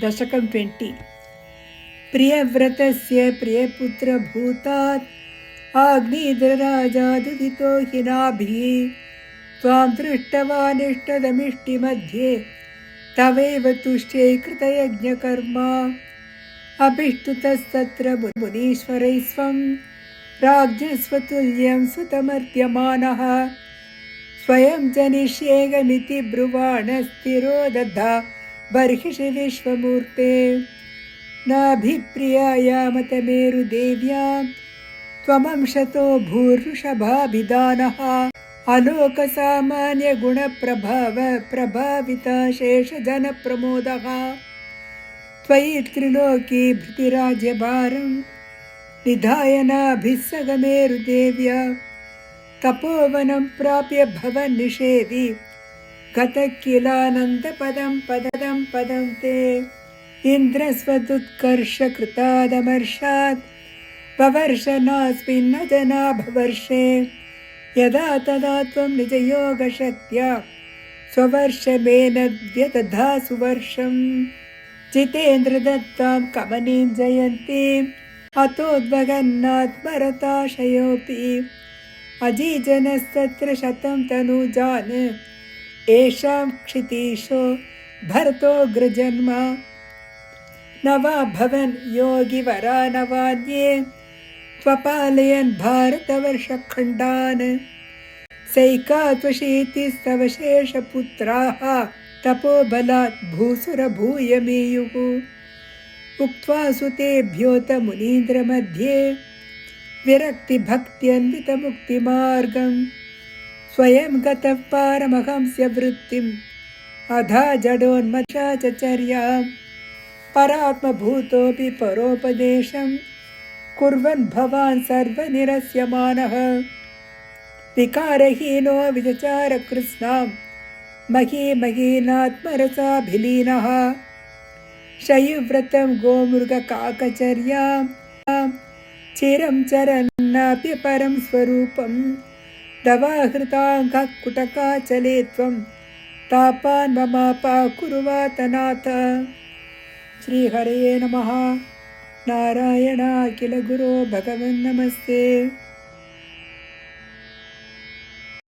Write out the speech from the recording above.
दशकं 20। प्रियव्रतस्य प्रियपुत्रभूतात् आग्नेयराजादुदितो हिनाभिः त्वां दृष्टवानिष्टदमिष्टिमध्ये तवेव तुष्ट्यै कृतयज्ञकर्मा अभिष्टुतस्तत्र मुनीश्वरैः स्वं राज्ञस्वतुल्यं सुतमर्प्यमानः स्वयं जनिष्येगमिति ब्रुवाणस्थिरो दधा बर्हिषि विश्वमूर्ते नाभिप्रियायामतमेरुदेव्यां त्वमंशतो भूर्वृषभाभिधानः अलोकसामान्यगुणप्रभाव प्रभाविता शेषजनप्रमोदः त्वयि त्रिलोकी भृतिराज्यभारं निधाय नाभिस्सगमेरुदेव्या तपोवनं प्राप्य भवन्निषेवि गतः किलानन्दपदं पदं ते इन्द्रस्वदुत्कर्षकृतादमर्षात् ववर्षनास्मिन्न जनाभवर्षे यदा तदा त्वं निजयोगशक्त्या स्ववर्षमेन व्यदधा सुवर्षं जितेन्द्रदत्तां कमनीं जयन्तीम् अतोद्वगन्नात्मरताशयोऽपि अजीजनस्तत्र शतं तनुजान् येषां क्षितीशो भरतोऽग्रजन्म न वा भवन् योगिवरा न वान्ये त्वपालयन् भारतवर्षखण्डान् सैकात्वशीतिस्तव शेषपुत्राः तपोबलात् भूसुरभूयमीयुः उक्त्वा सुतेभ्योऽत मुनीन्द्रमध्ये विरक्तिभक्त्यन्वितमुक्तिमार्गं स्वयं गतः पारमहंस्य वृत्तिम् अधा जडोन्मचाचर्यां परात्मभूतोऽपि परोपदेशं कुर्वन् भवान् सर्वनिरस्यमानः विकारहीनो विचचारकृत्स्नां महीमहीनात्मरसाभिलीनः शयुव्रतं गोमृगकाकचर्यां चिरं चरन्नाप्य परं स्वरूपं दवाहृताङ्गः कुटकाचले त्वं तापान् ममापाकुरुवातनाथ। श्रीहरये नमः। नारायण अखिल गुरो भगवन् नमस्ते।